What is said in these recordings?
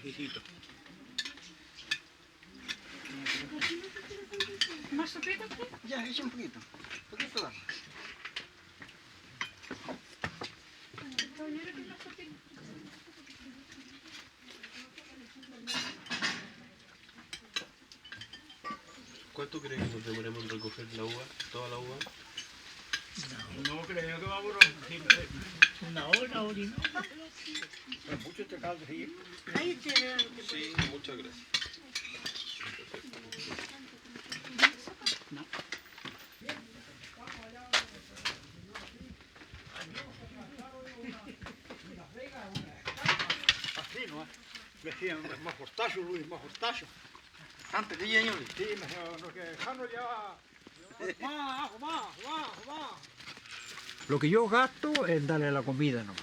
ajicito. ¿Más sopita aquí? Ya, echa un poquito. Un poquito más. ¿Cuánto crees que nos demoremos en recoger la uva, toda la uva? No creo que va a Una hora, hora y media. pero mucho este caldo, sí. Ahí te veo. Sí, muchas gracias. Así, ¿no? Me decían, más fortacho, Luis, más fortacho. Antes que llegue, señor. Sí, me decían, lo que dejarlo lleva... Más. Lo que yo gasto es darle la comida nomás.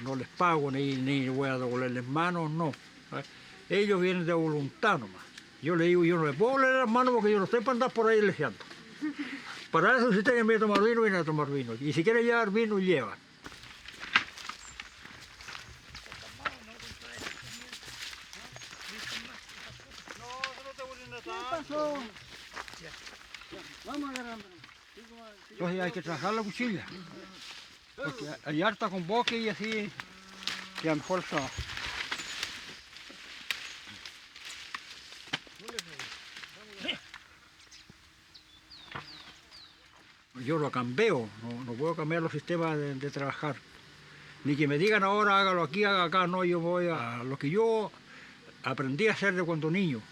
No les pago ni voy a dolerles manos, no. ¿Sabes? Ellos vienen de voluntad nomás. Yo le digo, yo no les puedo doler las manos porque yo no estoy para andar por ahí leseando. Para eso si tienen que tomar vino, vienen a tomar vino. Y si quieren llevar vino, llevan. ¿Qué pasó? Vamos agarrando. Entonces hay que trabajar la cuchilla. Porque hay harta con boque y así queda mejor el trabajo. Yo lo cambio, no puedo cambiar los sistemas de trabajar. Ni que me digan ahora hágalo aquí, haga acá, no, yo voy a lo que yo aprendí a hacer de cuando niño.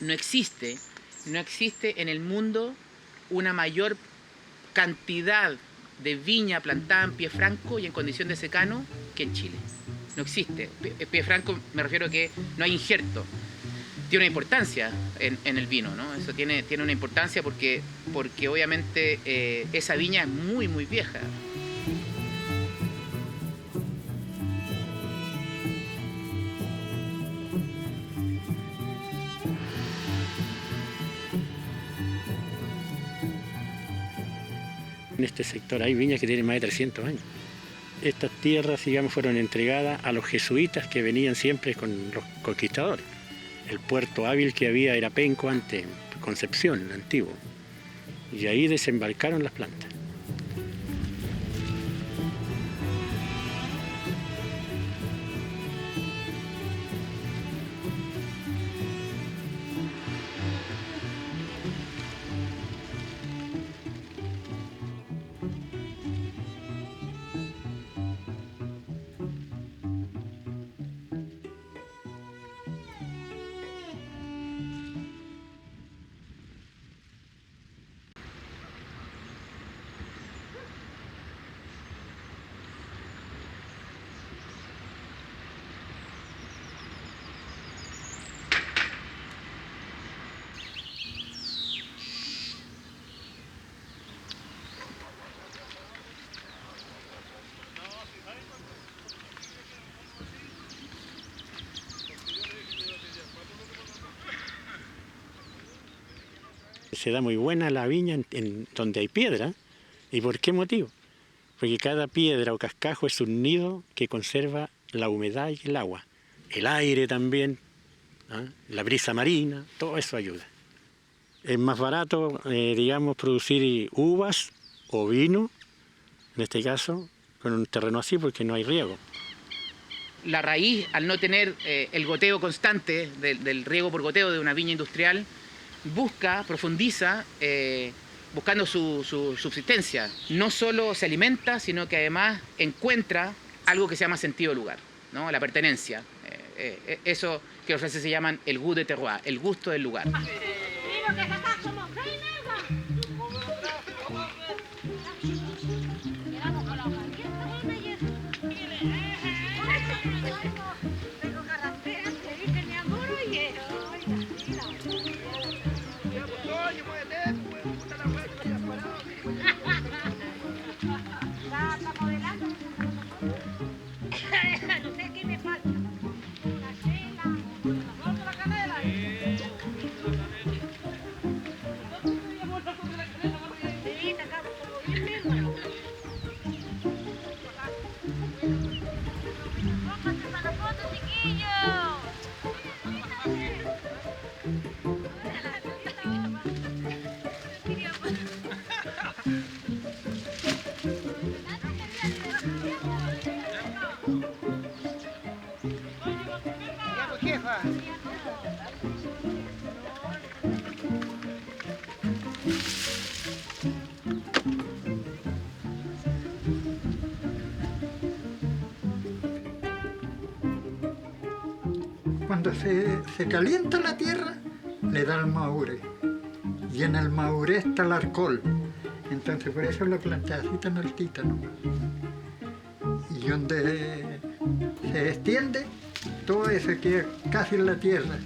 No existe en el mundo una mayor cantidad de viña plantada en pie franco y en condición de secano que en Chile. No existe. Pie franco me refiero a que no hay injerto. Tiene una importancia en el vino, ¿no? Eso tiene una importancia porque obviamente esa viña es muy, muy vieja. En este sector hay viñas que tienen más de 300 años. Estas tierras, digamos, fueron entregadas a los jesuitas que venían siempre con los conquistadores. El puerto hábil que había era Penco antes, Concepción, antiguo. Y ahí desembarcaron las plantas. Se da muy buena la viña en donde hay piedra. ¿Y por qué motivo? Porque cada piedra o cascajo es un nido que conserva la humedad y el agua. El aire también, ¿ah? La brisa marina, todo eso ayuda. Es más barato, digamos, producir uvas o vino, en este caso, con un terreno así porque no hay riego. La raíz, al no tener el goteo constante del riego por goteo de una viña industrial, profundiza, buscando su subsistencia. No solo se alimenta, sino que además encuentra algo que se llama sentido de lugar. ¿no? La pertenencia. Eso que los franceses llaman el goût de terroir, el gusto del lugar. Cuando se calienta la tierra, le da el maure. Y en el maure está el alcohol. Entonces por eso la planta así tan altita, ¿no? Y donde se extiende, todo eso queda casi en la tierra.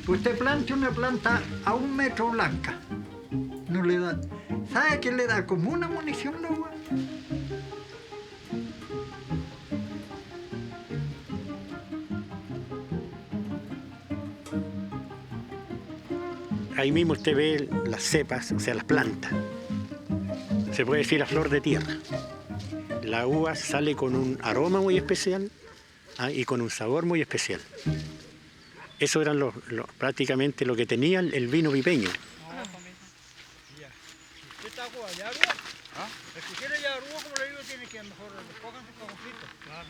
Pues usted planta una planta a 1 metro blanca. No le da. ¿Sabe qué le da? Como una munición, ¿no? Ahí mismo usted ve las cepas, o sea, las plantas. Se puede decir a flor de tierra. La uva sale con un aroma muy especial y con un sabor muy especial. Eso eran prácticamente lo que tenía el vino pipeño.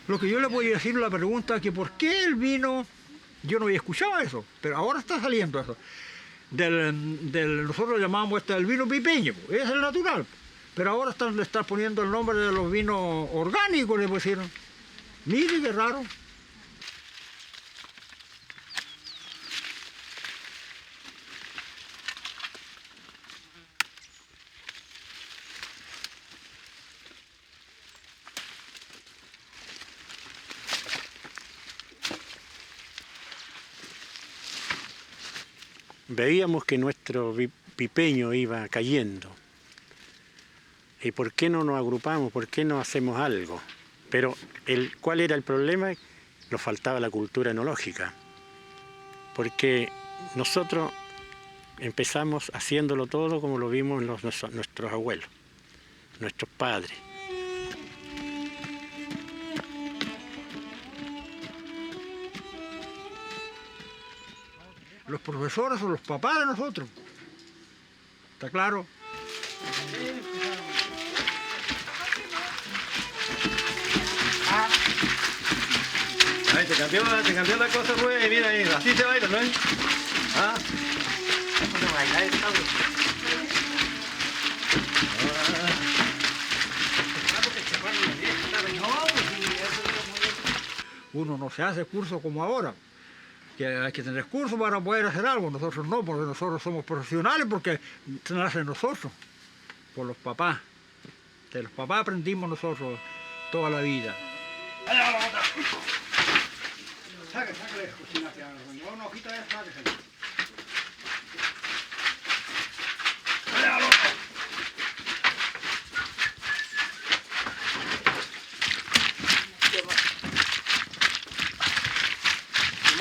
Lo que yo le voy a decir la pregunta es que ¿por qué el vino? Yo no había escuchado eso, pero ahora está saliendo eso. Nosotros llamamos el vino pipeño, es el natural. Pero ahora le están poniendo el nombre de los vinos orgánicos, le pusieron. Mire qué raro. Veíamos que nuestro pipeño iba cayendo. ¿Y por qué no nos agrupamos? ¿Por qué no hacemos algo? Pero ¿cuál era el problema? Nos faltaba la cultura enológica. Porque nosotros empezamos haciéndolo todo como lo vimos nuestros abuelos, nuestros padres. Los profesores son los papás de nosotros. ¿Está claro? Ay, te cambió la cosa, pues, mira ahí, así se baila, ¿no es? ¿Ah? Uno no se hace curso como ahora, que hay que tener curso para poder hacer algo. Nosotros no, porque nosotros somos profesionales, porque se nace nosotros, por los papás. De los papás aprendimos nosotros toda la vida. Sáquele, cocina, una hojita de sáquele.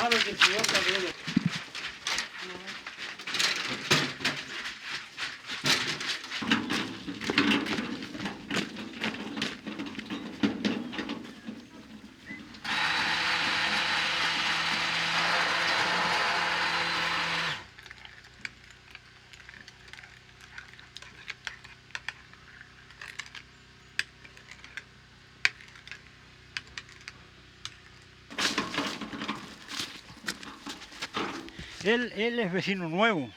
Que el señor Gabriel. Él es vecino nuevo,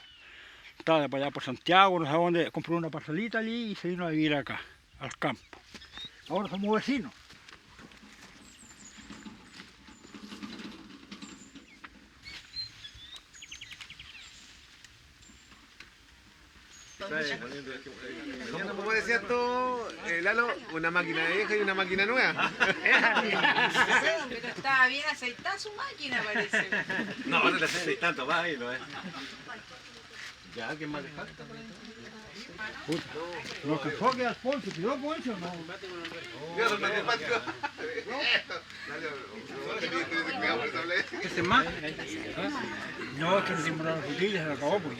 estaba de para allá por Santiago, no sé dónde, compró una parcelita allí y se vino a vivir acá, al campo. Ahora somos vecinos. Como decías tú, Lalo, una máquina vieja y una máquina nueva. Pero estaba bien aceitada su máquina, parece. No, no le hacen tanto más ahí, ¿no es? ¿Ya alguien más le falta? Lo que fue que Alfonso, ¿tiró Poncho? No. Yo no me falta. ¿Ese más? No, es que no timbraron las botellas, se acabó pues.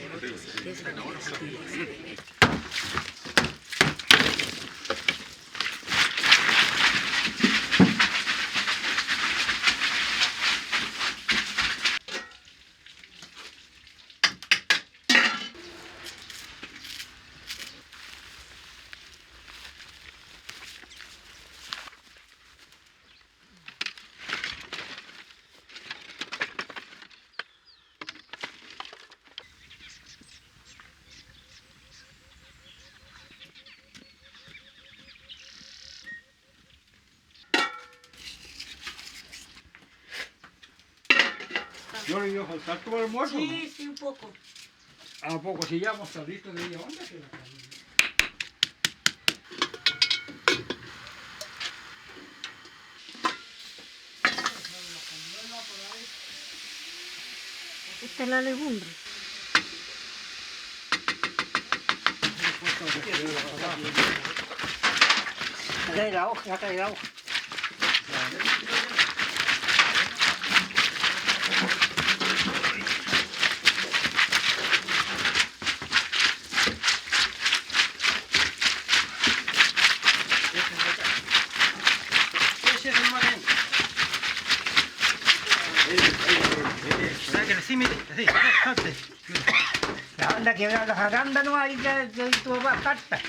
Yo le iba a faltar todo el almuerzo. Sí, sí, un poco. ¿A poco si ya vamos a salir de ella? ¿Dónde se la cambió? Esta es la legumbre. Saca de la hoja, saca de la hoja. La banda quebrada las arándanos ahí que tu papá salta.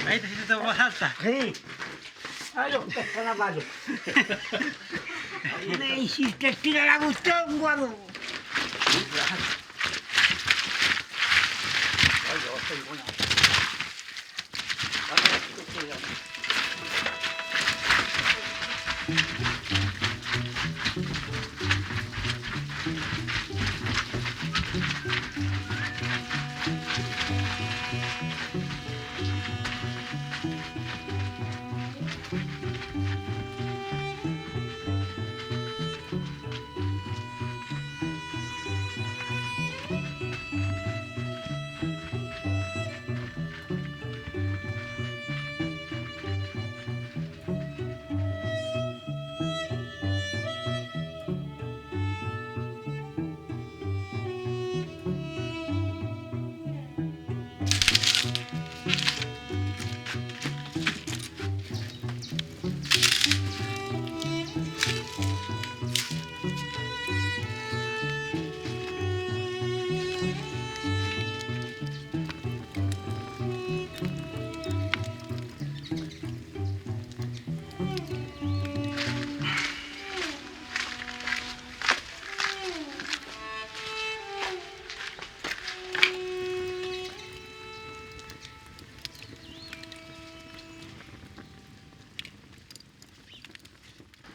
Ahí te hiciste tu salta. Sí. Aló, con la mano. Me hiciste tirar la cuestión, guardo.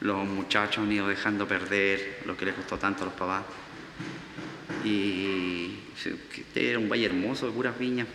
Los muchachos han ido dejando perder lo que les gustó tanto a los papás. Y era un valle hermoso de puras viñas.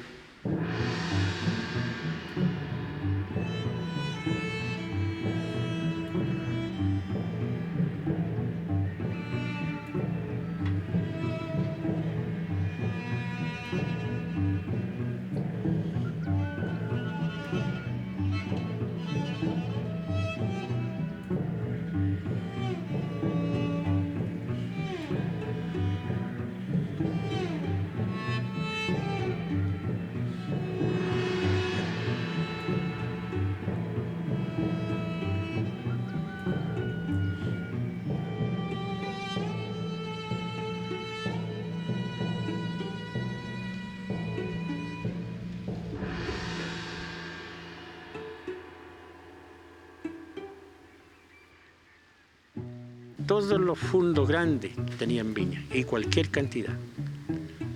Todos los fundos grandes tenían viña y cualquier cantidad.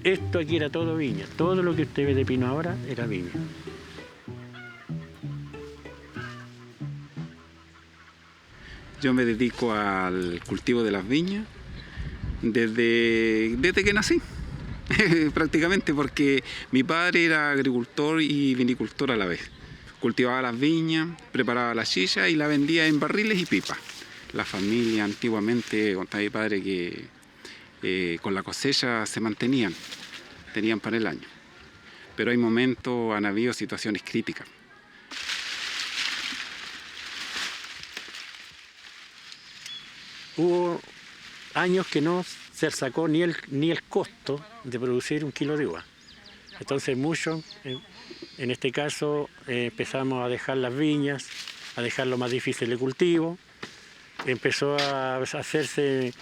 Esto aquí era todo viña. Todo lo que usted ve de pino ahora era viña. Yo me dedico al cultivo de las viñas desde que nací. prácticamente, porque mi padre era agricultor y vinicultor a la vez. Cultivaba las viñas, preparaba la chicha y la vendía en barriles y pipas. La familia antiguamente, contaba mi padre, que con la cosecha se mantenían, tenían para el año. Pero hay momentos, han habido situaciones críticas. Hubo años que no se sacó ni el costo de producir 1 kilo de uva. Entonces muchos, en este caso, empezamos a dejar las viñas, a dejarlo más difícil de cultivo. Empezó a hacerse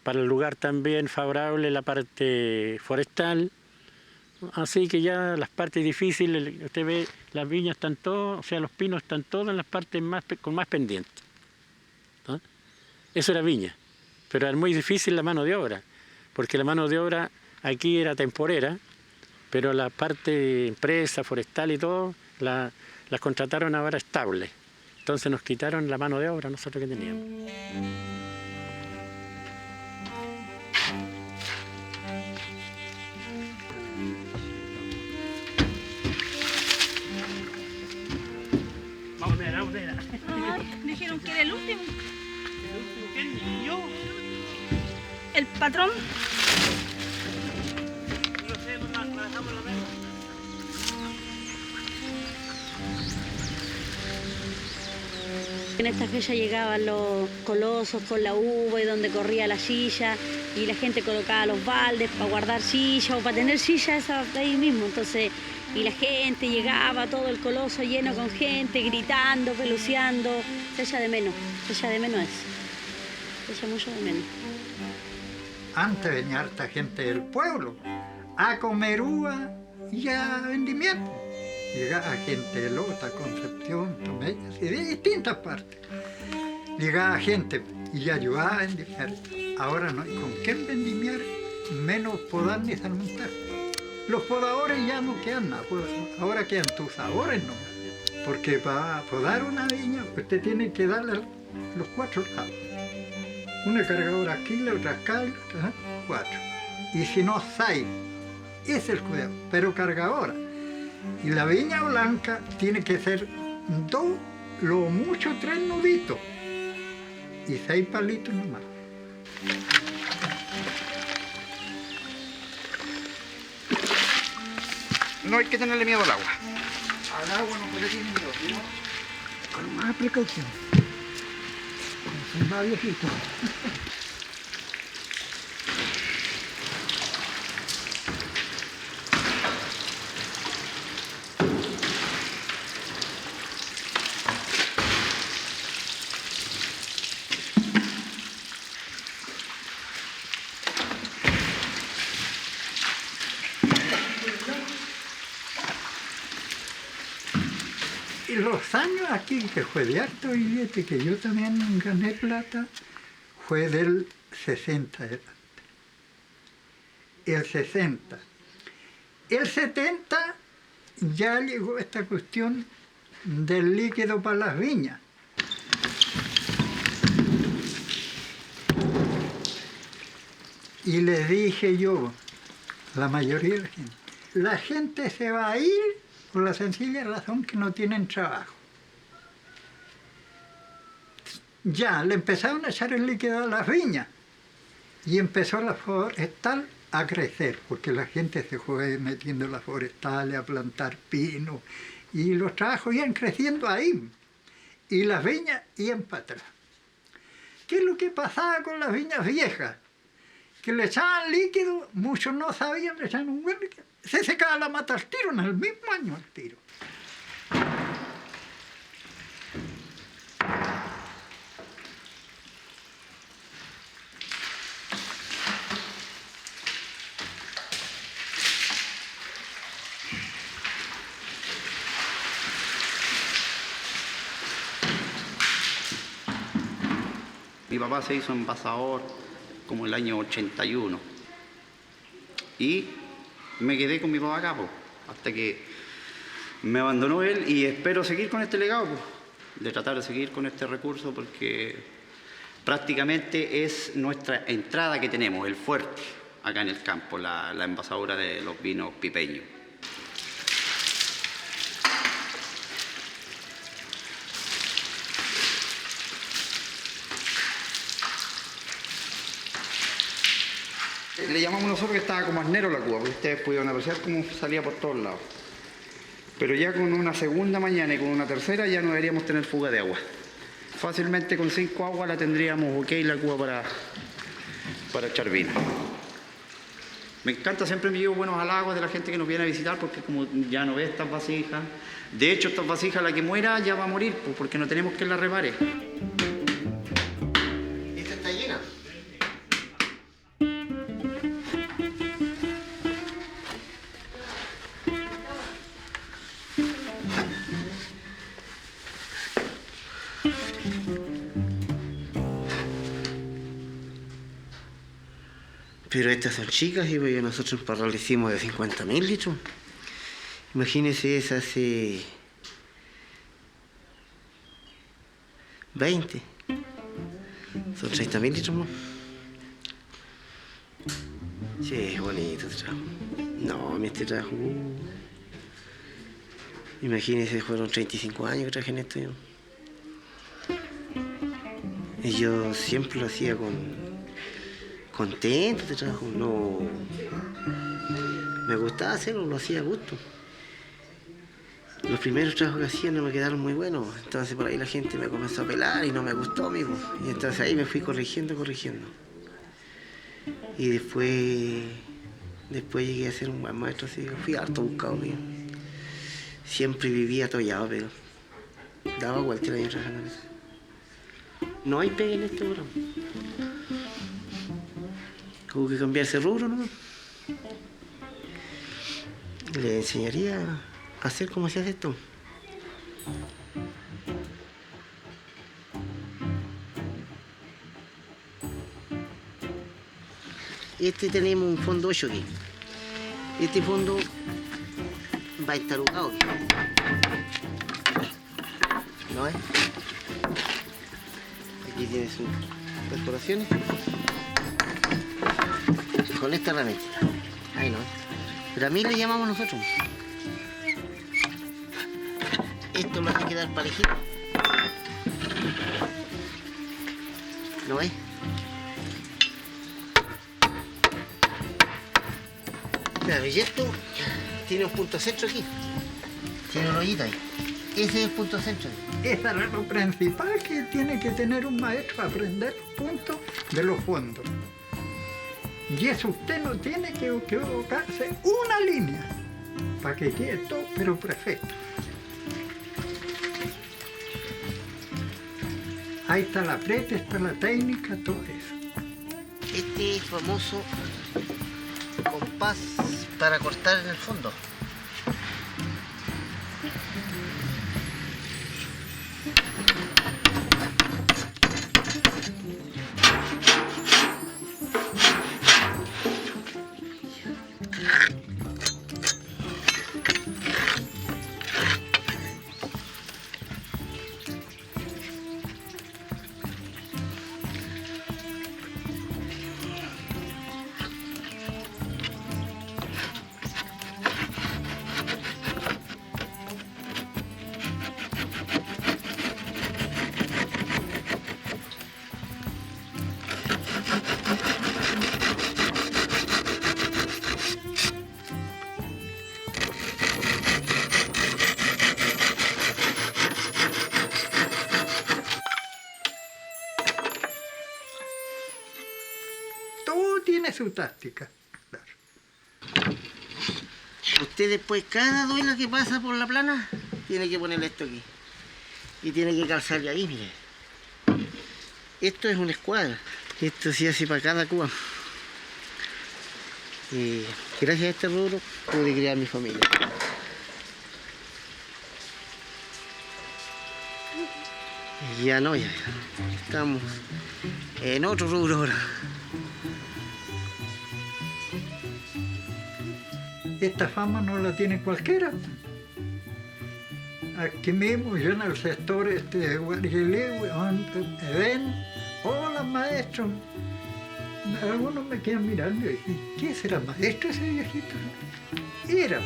para el lugar también favorable la parte forestal. Así que ya las partes difíciles, usted ve, las viñas están todas, o sea, los pinos están todos en las partes con más pendientes, ¿no? Eso era viña, pero era muy difícil la mano de obra, porque la mano de obra aquí era temporera, pero la parte empresa, forestal y todo, las contrataron ahora estables. Entonces nos quitaron la mano de obra nosotros que teníamos. Ay, dijeron que era el último. ¿Quién? ¿Yo? El patrón. En esta fecha llegaban los colosos con la uva y donde corría la silla y la gente colocaba los baldes para guardar silla o para tener silla esa ahí mismo. Entonces, y la gente llegaba, todo el coloso lleno con gente, gritando, peluceando. Se echa de menos eso. Se echa mucho de menos. Antes venía harta gente del pueblo a comer uva y a vendimiento. Llegaba gente de Lota, Concepción, Tomellas y de distintas partes. Llegaba gente y ayudaba a vendimiar. Ahora no hay con quién vendimiar, menos podar ni salmontar. Los podadores ya no quedan nada, ahora quedan tuzadores nomás. Porque para podar una viña usted tiene que darle los 4 lados. Una cargadora aquí, la otra acá, 4. Y si no, 6. Ese es el cuidado, pero cargadora. Y la viña blanca tiene que ser 2, lo mucho 3 nuditos. Y 6 palitos nomás. No hay que tenerle miedo al agua. Al agua no puede tener miedo, ¿no? Con más precaución. Son más viejitos. Y los años aquí que fue de harto billete, que yo también gané plata, fue del 60 adelante. El 60. El 70 ya llegó esta cuestión del líquido para las viñas. Y le dije yo, la mayoría de la gente se va a ir por la sencilla razón que no tienen trabajo. Ya le empezaron a echar el líquido a las viñas y empezó la forestal a crecer, porque la gente se fue metiendo en las forestales a plantar pino y los trabajos iban creciendo ahí y las viñas iban para atrás. ¿Qué es lo que pasaba con las viñas viejas? Que le echaban líquido, muchos no sabían, le echaban un buen líquido. Se secaba la mata al tiro, en el mismo año al tiro. Mi papá se hizo envasador como el año 81 y me quedé con mi papá acá, hasta que me abandonó él y espero seguir con este legado, de tratar de seguir con este recurso porque prácticamente es nuestra entrada que tenemos, el fuerte. acá en el campo, la envasadora de los vinos PIPEño. Le llamamos nosotros que estaba como arnero la cuba, porque ustedes pudieron apreciar cómo salía por todos lados. Pero ya con una segunda mañana y con una tercera ya no deberíamos tener fuga de agua. Fácilmente con 5 aguas la tendríamos ok la cuba para echar vino. Me encanta, siempre me llevo buenos halagos de la gente que nos viene a visitar, porque como ya no ve estas vasijas, de hecho estas vasijas la que muera ya va a morir, porque no tenemos que la repare. ¿Esta está llena? Pero estas son chicas y pues nosotros un parral hicimos de 50.000 litros. Imagínense, esa hace 20. Son 30.000 litros más. Sí, es bonito este trabajo. No, este trabajo... Imagínense, fueron 35 años que trabajé en esto yo. Y yo siempre lo hacía contento de trabajo, no me gustaba hacerlo, lo hacía a gusto. Los primeros trabajos que hacía no me quedaron muy buenos, entonces por ahí la gente me comenzó a pelar y no me gustó a mí, y entonces ahí me fui corrigiendo. Y después llegué a ser un buen maestro, así, fui harto buscado mío. Siempre vivía atollado, pero daba vuelta el año trabajando en eso. No hay pega en este programa. Hubo que cambiarse rubro, ¿no? Le enseñaría a hacer como se hace esto. Tenemos un fondo 8 aquí. Este fondo va entarugado. ¿No es? Aquí tiene sus perforaciones. Con esta herramienta. Ahí no. Pero a mí le llamamos nosotros. Esto lo hace quedar parejito. ¿Lo ves? Claro, y esto tiene un punto centro aquí. Tiene una ollita ahí. Ese es el punto centro. Esa es lo principal que tiene que tener un maestro, aprender puntos de los fondos. Y eso usted no tiene que equivocarse una línea para que quede todo pero perfecto. Ahí está la preta, está la técnica, todo eso. Este es famoso compás para cortar en el fondo. Tiene su táctica. Claro. Usted después, cada duela que pasa por la plana, tiene que ponerle esto aquí. Y tiene que calzarle ahí, mire. Esto es una escuadra. Esto se hace para cada cuba. Y gracias a este rubro pude criar mi familia. Y ya no, ya estamos en otro rubro ahora. Esta fama no la tiene cualquiera. Aquí mismo, yo en el sector de Guarilí, donde ven, hola maestro, Algunos me quedan mirando y dicen, ¿qué será maestro ese viejito? Era.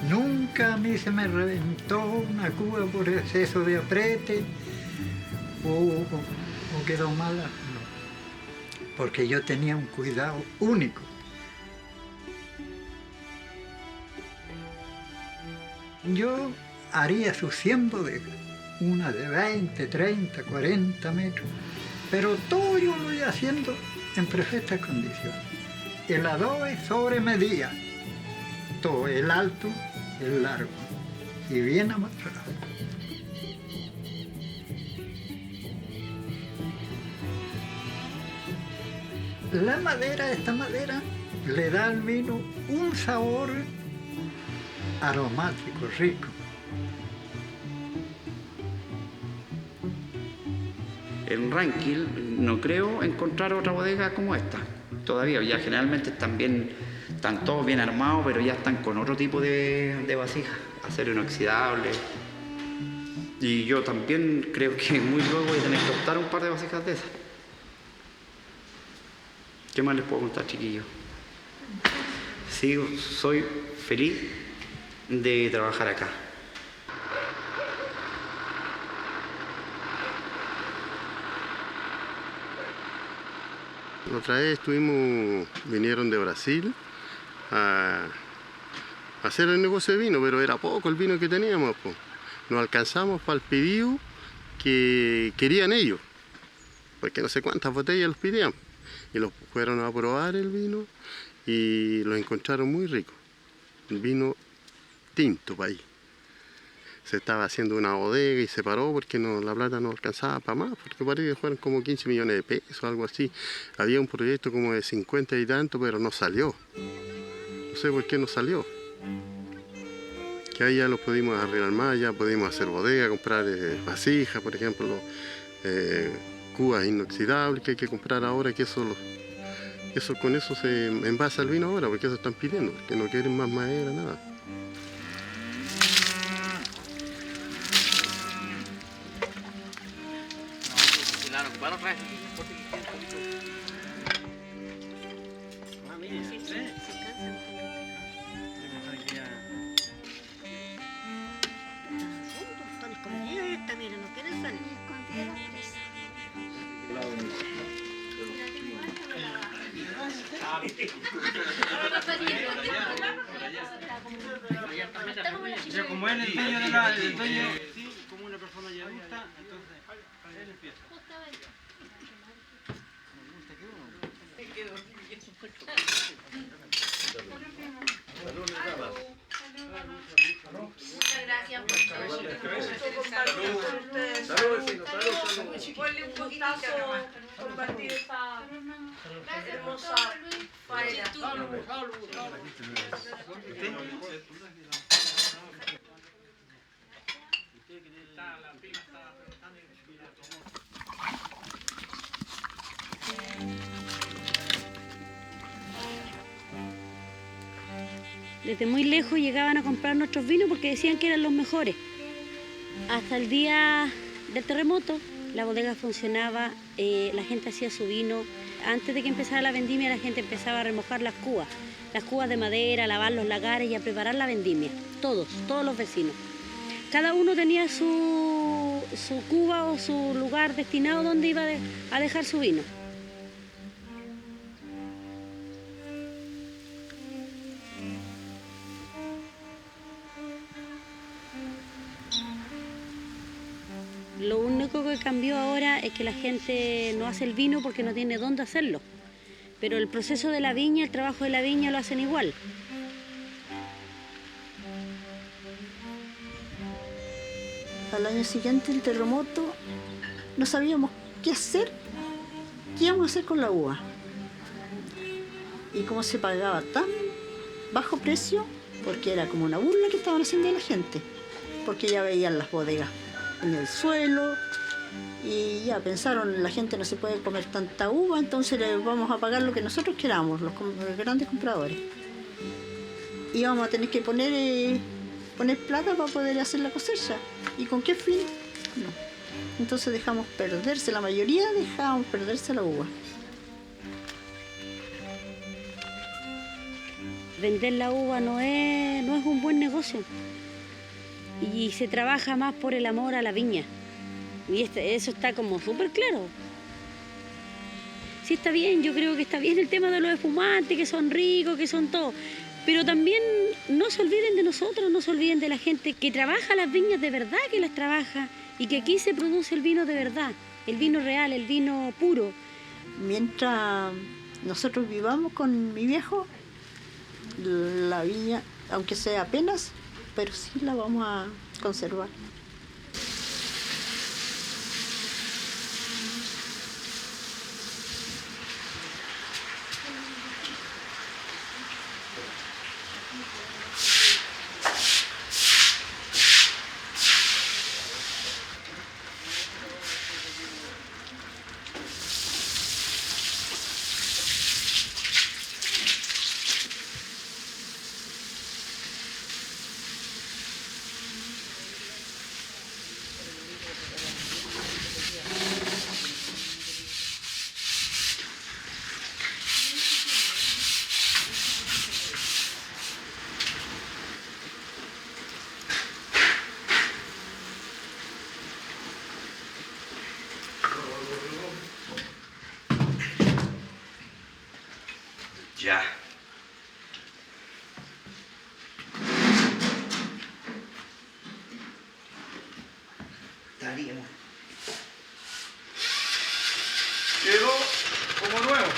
Nunca a mí se me reventó una cuba por exceso de apriete o quedó mala, no, porque yo tenía un cuidado único. Yo haría sus 100 bodegas, una de 20, 30, 40 metros, pero todo yo lo iba haciendo en perfectas condiciones. El adobe sobre medida, todo, el alto, el largo, y bien amarrado. La madera, esta madera, le da al vino un sabor aromático, rico. En Rankin no creo encontrar otra bodega como esta. Todavía, ya generalmente están todos bien armados, pero ya están con otro tipo de vasijas, acero inoxidable. Y yo también creo que muy luego voy a tener que optar un par de vasijas de esas. ¿Qué más les puedo contar, chiquillos? Sí, soy feliz de trabajar acá. La otra vez vinieron de Brasil a hacer el negocio de vino, pero era poco el vino que teníamos, pues. No alcanzamos para el pedido que querían ellos, porque no sé cuántas botellas los pidían. Y los fueron a probar el vino y los encontraron muy ricos. El vino tinto para ahí. Se estaba haciendo una bodega y se paró porque la plata no alcanzaba para más, porque parece que fueron como 15 millones de pesos, algo así. Había un proyecto como de 50 y tanto, pero no salió. No sé por qué no salió. Que ahí ya los pudimos arreglar más, ya pudimos hacer bodega, comprar vasijas, por ejemplo, cubas inoxidables que hay que comprar ahora, que con eso se envasa el vino ahora, porque eso están pidiendo, porque no quieren más madera, nada. Ya como él es el dueño de la... El dueño, sí, como una persona ya adulta, entonces él empieza. Muchas gracias por ponle un poquito compartir esta hermosa faena. Desde muy lejos llegaban a comprar nuestros vinos porque decían que eran los mejores. Hasta el día del terremoto, la bodega funcionaba, la gente hacía su vino. Antes de que empezara la vendimia, la gente empezaba a remojar las cubas de madera, a lavar los lagares y a preparar la vendimia. Todos los vecinos. Cada uno tenía su cuba o su lugar destinado donde iba a dejar su vino. Lo único que cambió ahora es que la gente no hace el vino porque no tiene dónde hacerlo. Pero el proceso de la viña, el trabajo de la viña lo hacen igual. Al año siguiente, el terremoto, no sabíamos qué hacer, qué íbamos a hacer con la uva. Y cómo se pagaba tan bajo precio, porque era como una burla que estaban haciendo de la gente, porque ya veían las bodegas en el suelo y ya pensaron, la gente no se puede comer tanta uva, entonces le vamos a pagar lo que nosotros queramos, los grandes compradores. Y vamos a tener que poner plata para poder hacer la cosecha. ¿Y con qué fin? No. Entonces dejamos perderse, la mayoría dejamos perderse la uva. Vender la uva no es un buen negocio. Y se trabaja más por el amor a la viña. Y eso está como súper claro. Sí, está bien, yo creo que está bien el tema de los espumantes, que son ricos, que son todo. Pero también no se olviden de nosotros, no se olviden de la gente que trabaja las viñas de verdad, que las trabaja, y que aquí se produce el vino de verdad, el vino real, el vino puro. Mientras nosotros vivamos con mi viejo, la viña, aunque sea apenas, pero sí la vamos a conservar. Ya. Estaríamos. Quedó como nuevo.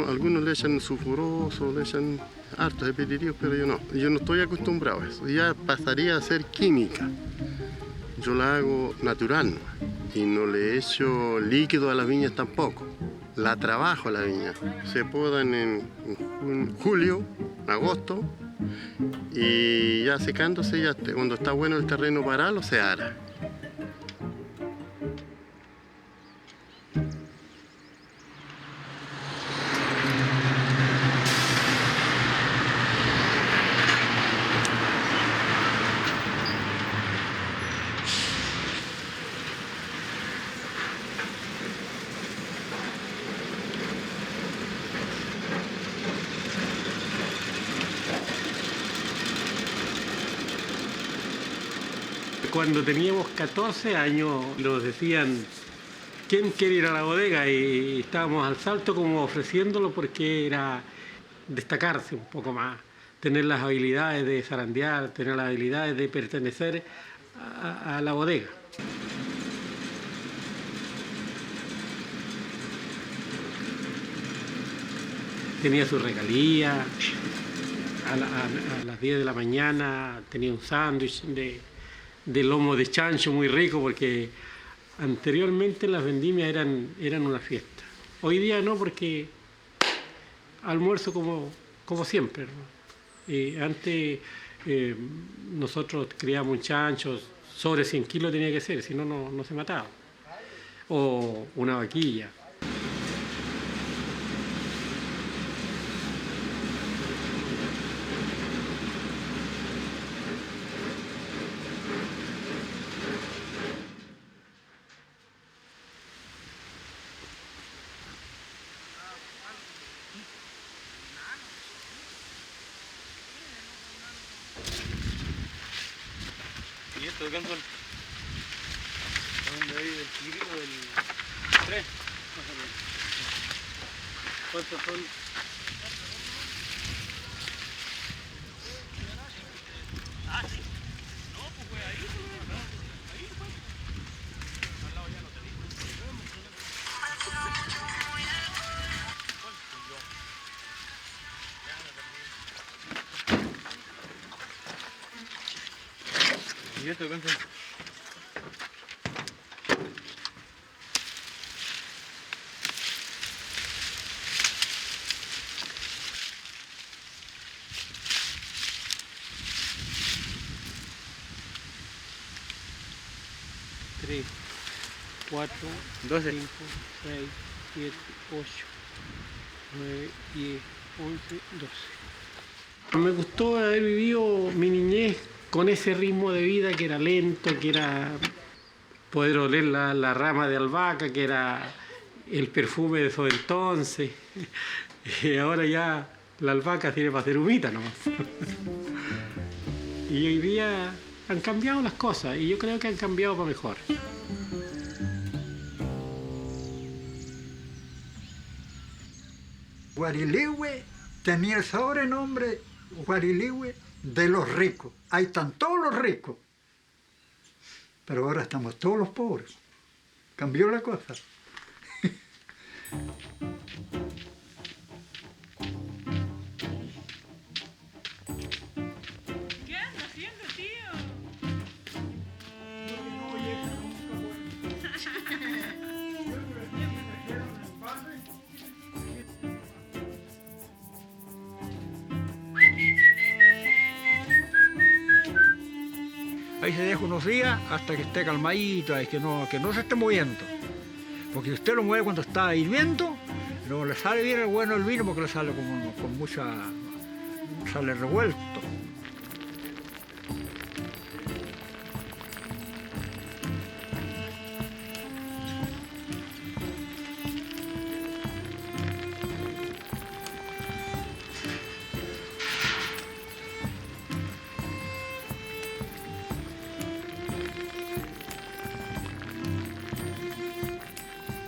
Algunos le echan sulfuroso, le echan hartos repetitivos, pero yo no. Yo no estoy acostumbrado a eso. Ya pasaría a ser química. Yo la hago natural, ¿no? Y no le echo líquido a las viñas tampoco. La trabajo a la viña. Se podan en julio, agosto, y ya secándose, ya cuando está bueno el terreno paralo, se ara. Cuando teníamos 14 años nos decían, ¿quién quiere ir a la bodega? Y estábamos al salto como ofreciéndolo porque era destacarse un poco más, tener las habilidades de zarandear, tener las habilidades de pertenecer a la bodega. Tenía su regalía, a las 10 de la mañana tenía un sándwich de lomo de chancho muy rico, porque anteriormente las vendimias eran una fiesta. Hoy día no, porque almuerzo como siempre, ¿no? Antes nosotros criábamos un chancho, sobre 100 kilos tenía que ser, si no, no se mataba. O una vaquilla. ¿Y esto de cuánto? ¿Dónde hay del chiquitito del 3? ¿Cuántos son? Ah, sí. No, pues fue ahí, ahí, pues. Al lado ya lo tenéis. ¿Y esto de cuánto? Tres, 4, 12. 5, 6, 7, 8, 9, 10, 11, 12. Me gustó haber vivido mi niñez con ese ritmo de vida que era lento, que era poder oler la rama de albahaca, que era el perfume de esos entonces. Y ahora ya la albahaca tiene para hacer humita nomás. Y hoy día han cambiado las cosas y yo creo que han cambiado para mejor. Guariligüe tenía el sobrenombre Guariligüe de los ricos. Ahí están todos los ricos. Pero ahora estamos todos los pobres. Cambió la cosa. ¿Qué anda haciendo, tío? Ahí se deja unos días hasta que esté calmadito, que no se esté moviendo. Porque si usted lo mueve cuando está hirviendo, no le sale bien el bueno el vino porque le sale con mucha... sale revuelto.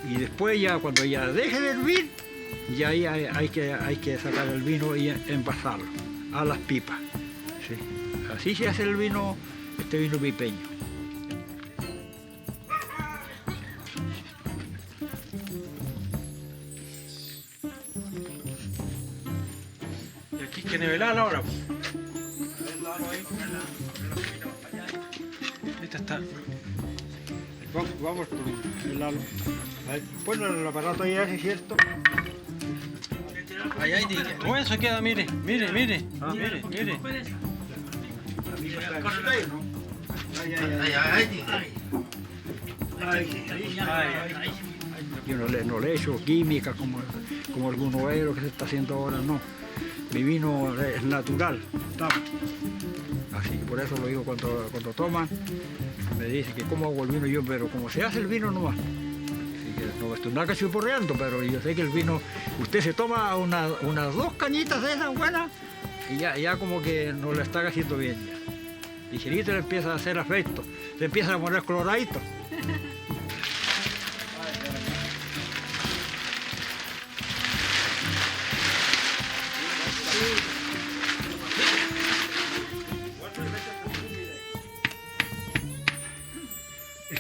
Y después ya cuando ya deje de hervir, ya ahí hay que sacar el vino y envasarlo a las pipas. ¿Sí? Así se hace el vino, este vino pipeño. Y aquí hay que nivelarlo ahora. Esta está. Vamos por nivelarlo. Ponlo en el aparato ahí, ¿es cierto? Ahí tiene que. ¿Cómo eso queda? Mire. Mire. Yo no le echo química como algún obrero que se está haciendo ahora, no. Mi vino es natural. Así, por eso lo digo cuando toman, me dicen que cómo hago el vino yo, pero como se hace el vino nomás. Así que no estoy nada que chiporreando, pero yo sé que el vino, usted se toma unas 2 cañitas de esas buenas y ya como que no le está haciendo bien ya. Ligerito le empieza a hacer efecto, se empieza a poner coloradito.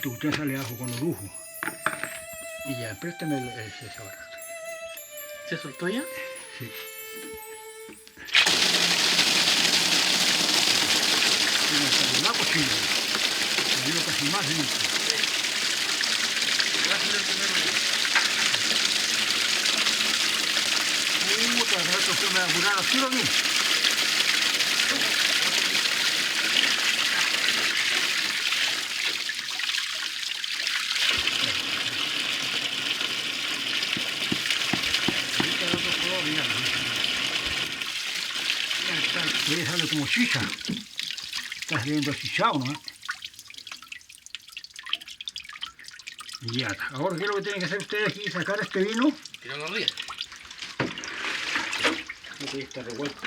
Usted sale abajo con los lujos. Y ya, préstame ese aparato. ¿Se soltó ya? Sí. La cocina. Me dio casi más de esto. Otra Esto se me va a curar así lo mismo. Puede salir como chicha. Está saliendo chichado, ¿no? Ya está. Ahora, ¿qué es lo que tienen que hacer ustedes aquí? Sacar este vino. Que no lo ríe. No tiene que estar revuelto.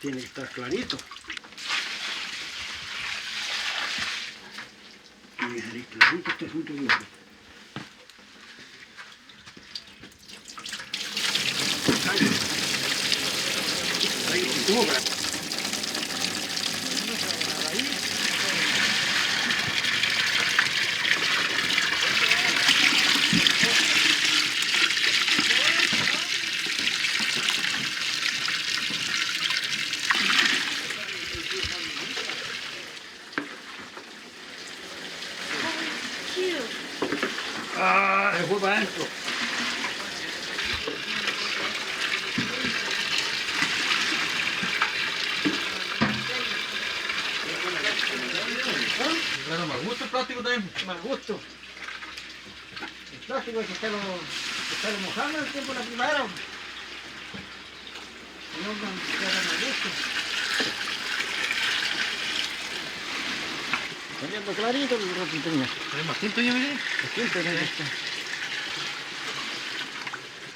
Tiene que estar clarito. Tiene que salir clarito este asunto de vino. Ah, se fue para adentro. Claro, más gusto el plástico también, más gusto. El plástico hay que estarlo mojando en el tiempo de la primavera. Si no, queda más gusto. Saliendo clarito el rotipeño. ¿Es más tinto yo miré? Es tinto,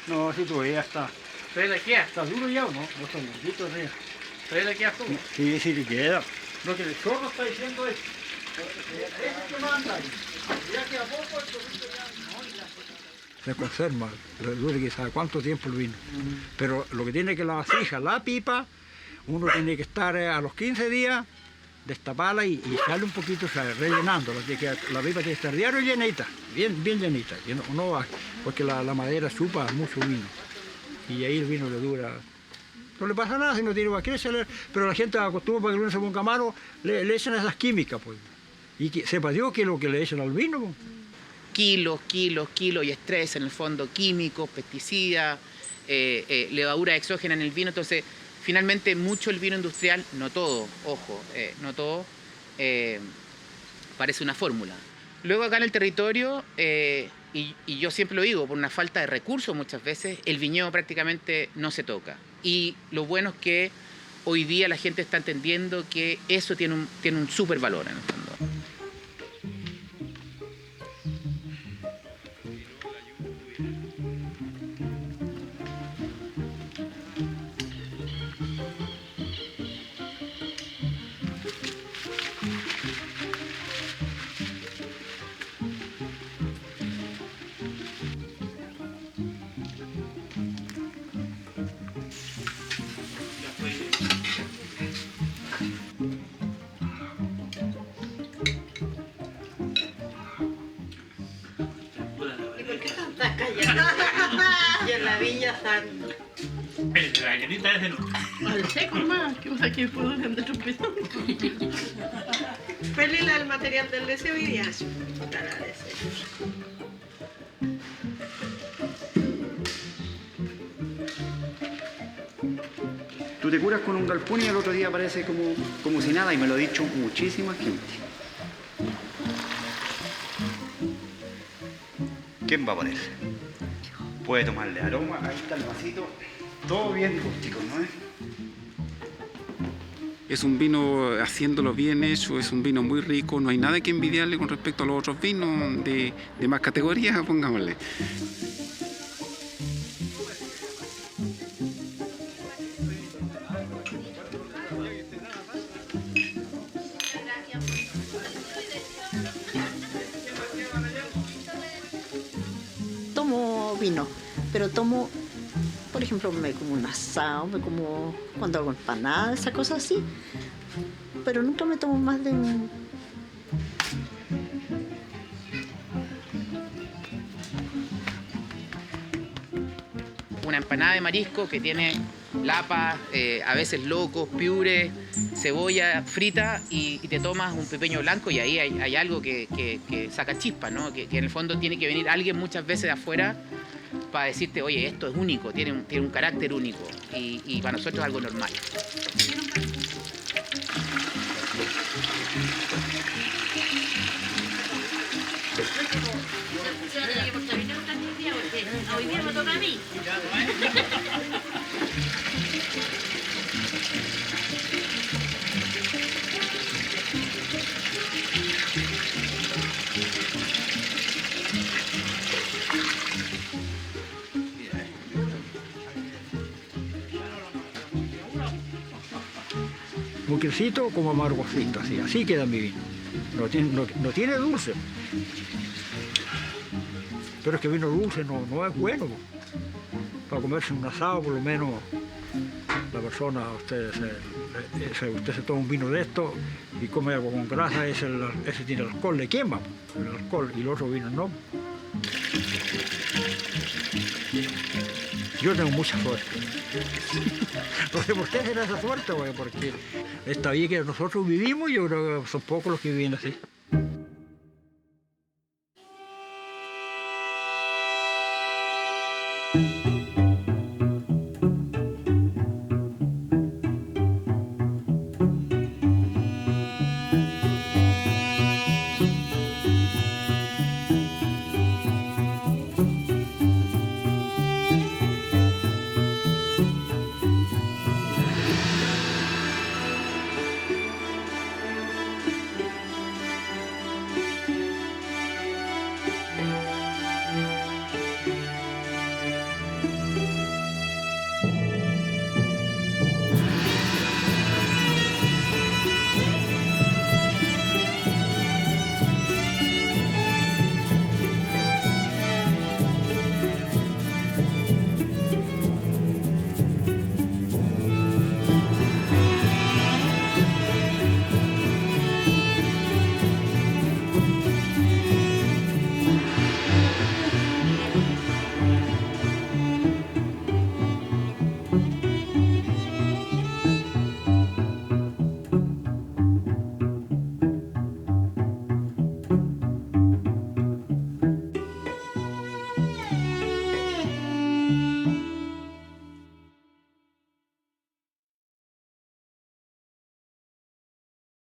¿no? No, así todavía está. ¿Todavía le queda? ¿Está duro ya o no? No está blandito arriba. ¿Todavía le queda poco? Sí, sí le queda. Lo que el zorro está diciendo es... Es que manda ahí. Ya queda poco, el chorrito ya... Se conserva, dura que sabe cuánto tiempo el vino. Pero lo que tiene que la vasija, la pipa, uno tiene que estar a los 15 días, destaparla y echarle un poquito, o sea, rellenando. La pipa tiene que estar diario llenita, bien llenita, porque la madera chupa mucho vino. Y ahí el vino le dura. No le pasa nada si no tiene vaquera, pero la gente acostumbra para que el vino se ponga malo, le echan esas químicas, pues. Y que sepa Dios que es lo que le echan al vino, pues. Kilos y estrés en el fondo, químicos, pesticidas, levadura exógena en el vino. Entonces, finalmente, mucho el vino industrial, no todo, ojo, no todo, parece una fórmula. Luego acá en el territorio, y yo siempre lo digo, por una falta de recursos muchas veces, el viñedo prácticamente no se toca. Y lo bueno es que hoy día la gente está entendiendo que eso tiene un súper valor en el fondo. Y en la villa están... El de la galletita es de nuevo. Al seco más, que usa que puedo andar trompezando. Pelila el material del deseo y ya. Tú te curas con un galpón y al otro día aparece como si nada, y me lo ha dicho muchísima gente. ¿Quién va a poner? Puede tomarle aroma, ahí está el vasito, todo bien rústico, ¿no es? Es un vino haciéndolo bien hecho, es un vino muy rico, no hay nada que envidiarle con respecto a los otros vinos de más categorías, pongámosle. Tomo vino, pero tomo, por ejemplo, me como un asado, me como cuando hago empanadas, esas cosas así, pero nunca me tomo más de un... Una empanada de marisco que tiene lapas, a veces locos, piure, cebolla frita y te tomas un pipeño blanco y ahí hay algo que saca chispas, ¿no? Que en el fondo tiene que venir alguien muchas veces de afuera para decirte, oye, esto es único, tiene un carácter único y para nosotros es algo normal. Hoy día me toca a mí. Muy crecito como amargosito, así queda mi vino. No tiene dulce. Pero es que vino dulce no es bueno. Para comerse un asado, por lo menos, la persona, usted se toma un vino de esto y come algo con grasa, ese tiene alcohol, le quema el alcohol, y los otros vinos no. Yo tengo mucha suerte. No sé por qué será esa suerte, porque está bien que nosotros vivimos, yo creo que son pocos los que viven así.